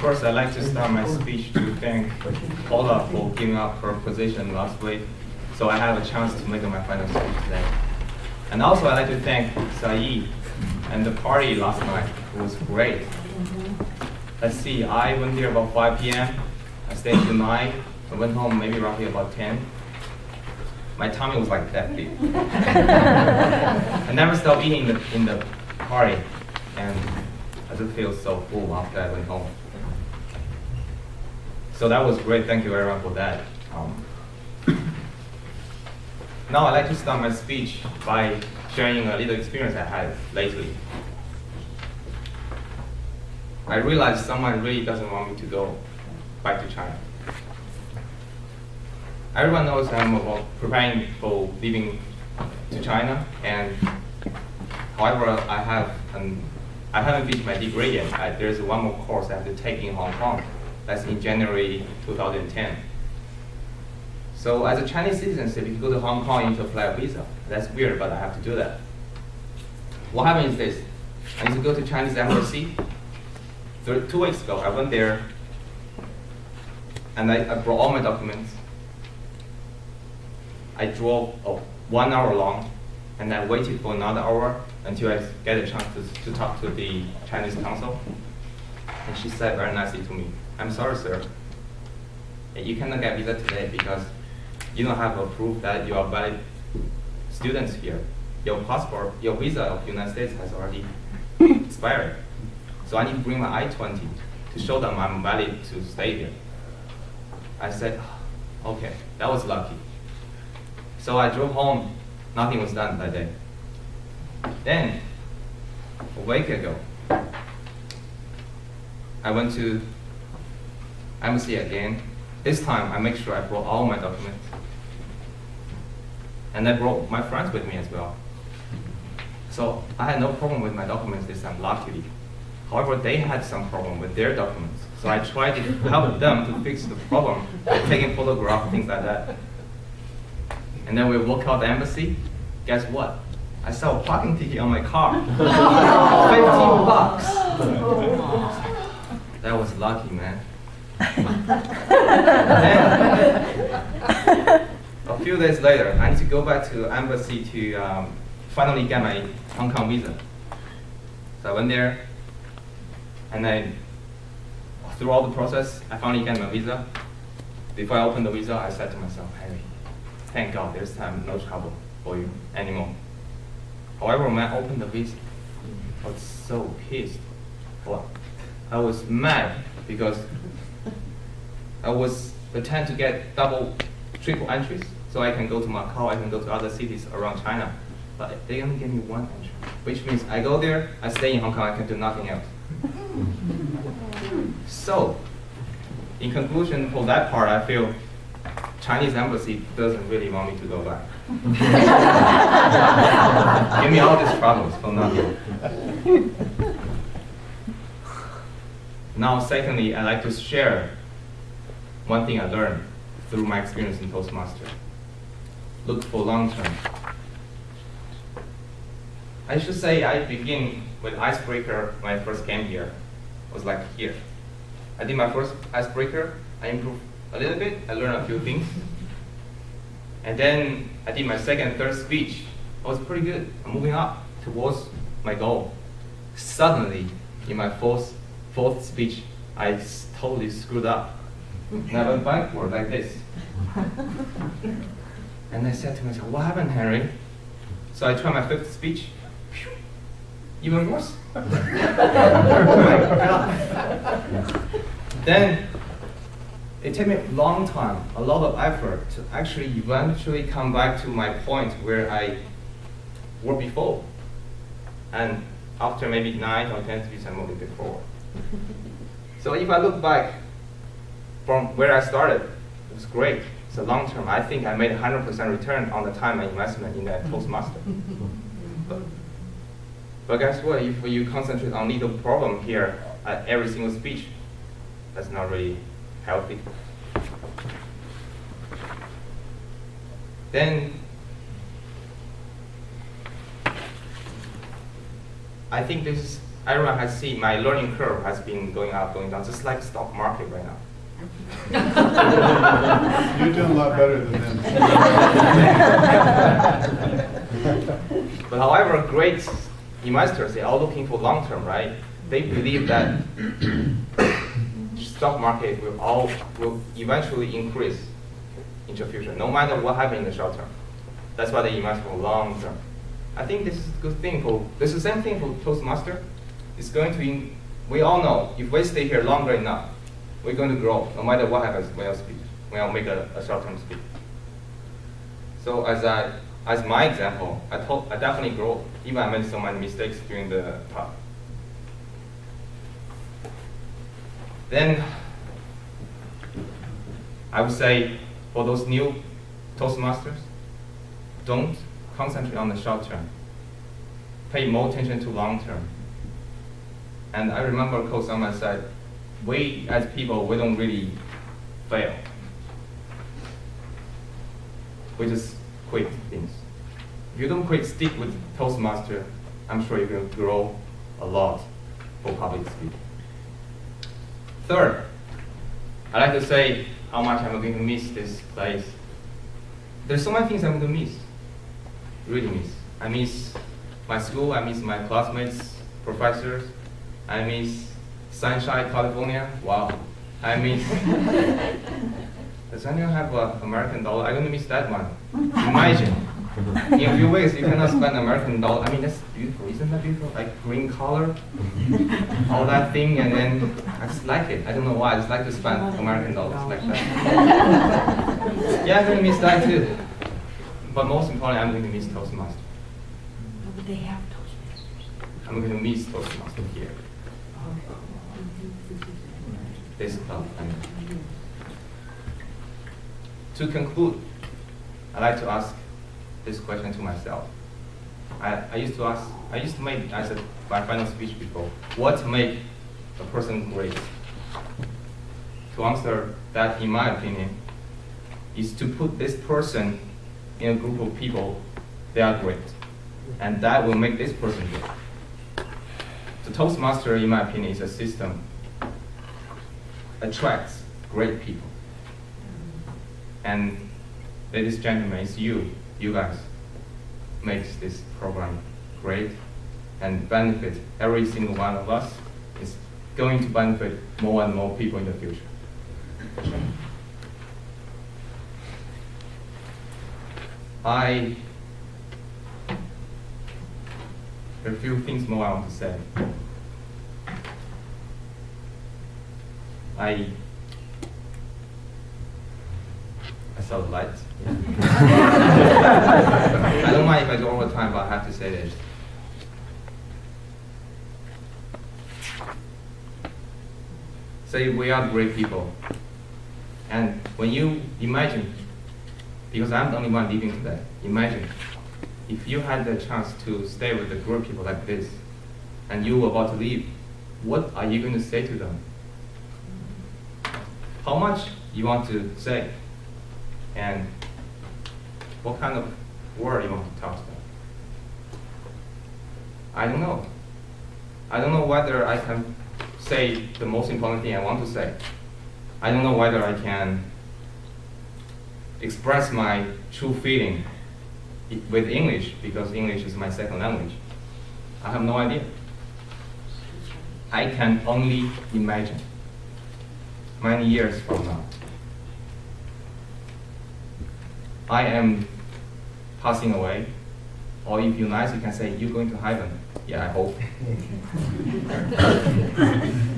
first, I'd like to start my speech to thank Paula for giving up her position last week, so I have a chance to make my final speech today. And also, I'd like to thank Saeed and the party last night. It was great. Let's see, I went there about 5 p.m. I stayed till 9. I went home maybe roughly about 10. My tummy was like that big. I never stopped eating in the party, and I just feel so full after I went home. So that was great. Thank you everyone for that. Now I'd like to start my speech by sharing a little experience I had lately. I realized someone really doesn't want me to go back to China. Everyone knows I'm about preparing for leaving to China, and however, I haven't finished my degree yet. There's one more course I have to take in Hong Kong. That's in January 2010. So as a Chinese citizen, if you go to Hong Kong, you need to apply a visa. That's weird, but I have to do that. What happened is this. I need to go to Chinese embassy. 2 weeks ago, I went there, and I brought all my documents. I drove 1 hour long, and I waited for another hour until I get a chance to talk to the Chinese consul. And she said very nicely to me, "I'm sorry, sir. You cannot get visa today because you don't have a proof that you are valid students here. Your passport, your visa of the United States has already expired. So I need to bring my I-20 to show them I'm valid to stay here." I said, okay, that was lucky. So I drove home, nothing was done that day. Then, a week ago, I went to embassy again. This time, I make sure I brought all my documents. And I brought my friends with me as well. So I had no problem with my documents this time, luckily. However, they had some problem with their documents. So I tried to help them to fix the problem by taking photographs, things like that. And then we walk out the embassy. Guess what? I saw a parking ticket on my car. 15 bucks. That was lucky, man. Then, a few days later, I need to go back to the embassy to finally get my Hong Kong visa. So I went there, and then through all the process, I finally got my visa. Before I opened the visa, I said to myself, "Harry, thank God there's no trouble for you anymore." However, when I opened the visa, I was so pissed. Well, I was mad because I was pretend to get double, triple entries, so I can go to Macau, I can go to other cities around China. But they only gave me 1 entry, which means I go there, I stay in Hong Kong, I can do nothing else. So, in conclusion, for that part, I feel Chinese embassy doesn't really want me to go back. Give me all these problems for nothing. Now, secondly, I'd like to share one thing I learned through my experience in Toastmaster. Look for long term. I should say I begin with icebreaker when I first came here. It was like here. I did my first icebreaker. I improved a little bit. I learned a few things. And then I did my second and third speech. It was pretty good. I'm moving up towards my goal. Suddenly, in my fourth speech, I totally screwed up. And I went backward like this. And I said to myself, "What happened, Henry?" So I tried my fifth speech. Phew, even worse. Oh my God. Then it took me a long time, a lot of effort to actually eventually come back to my point where I were before. And after maybe 9 or 10 speeches, I moved a bit forward. So if I look back from where I started, it was great. It's a long term. I think I made 100% return on the time and investment in that Toastmaster. But guess what? If you concentrate on little problem here at every single speech, that's not really healthy. Then I think everyone has seen my learning curve has been going up, going down, just like stock market right now. You're doing a lot better than them. But however, great investors, they are looking for long term, right? They believe that stock market will eventually increase in the future, no matter what happens in the short term. That's why they invest for long term. I think this is a good thing this is the same thing for Toastmaster. It's going to, we all know, if we stay here longer enough, we're going to grow, no matter what happens when I speak, when I make a short-term speak. So as my example, I definitely grow, even I made so many mistakes during the talk. Then, I would say, for those new Toastmasters, don't concentrate on the short term. Pay more attention to long term. And I remember Coach someone said, we as people, we don't really fail. We just quit things. If you don't quit, stick with Toastmaster, I'm sure you will grow a lot for public speaking. Third, I like to say how much I'm going to miss this place. There's so many things I'm going to miss, really miss. I miss my school, I miss my classmates, professors, I miss Sunshine, California. Wow. I miss. Does anyone have an American dollar? I'm going to miss that one. Imagine. In a few weeks, you cannot spend American dollar. I mean, that's beautiful. Isn't that beautiful? Like green color, all that thing, and then I just like it. I don't know why. I just like to spend American dollars like that. Yeah, I'm going to miss that too. But most importantly, I'm going to miss Toastmasters. But they have Toastmasters. I'm going to miss Toastmasters here. This club. To conclude, I like to ask this question to myself. I used to make, as my final speech before, what make a person great? To answer that, in my opinion, is to put this person in a group of people that are great. And that will make this person great. The Toastmaster, in my opinion, is a system attracts great people. And ladies and gentlemen, it's you guys, makes this program great and benefit every single one of us. It's going to benefit more and more people in the future. There are a few things more I want to say. I saw the lights. I don't mind if I go over time, but I have to say this. Say we are great people. And when you imagine, because I'm the only one living today, imagine if you had the chance to stay with a group of people like this, and you were about to leave, what are you going to say to them? How much you want to say, and what kind of word you want to talk to them. I don't know. I don't know whether I can say the most important thing I want to say. I don't know whether I can express my true feeling with English, because English is my second language. I have no idea. I can only imagine many years from now. I am passing away, or if you're nice, you can say, you're going to heaven. Yeah, I hope.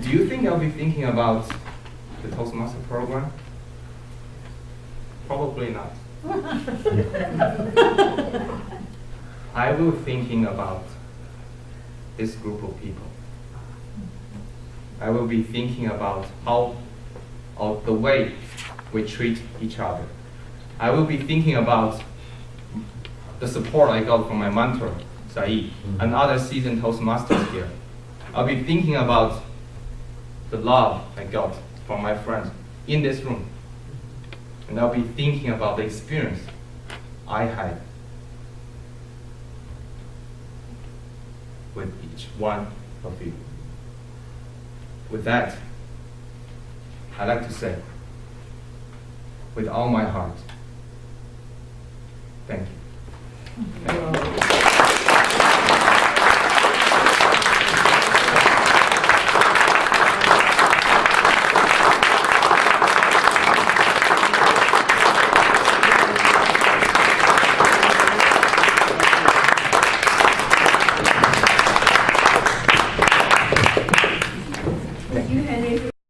Do you think I'll be thinking about the Toastmaster program? Probably not. I will be thinking about this group of people. I will be thinking about the way we treat each other. I will be thinking about the support I got from my mentor, Saeed, and other seasoned Toastmasters here. I'll be thinking about the love I got from my friends in this room. And I'll be thinking about the experience I had with each one of you. With that, I'd like to say, with all my heart, thank you.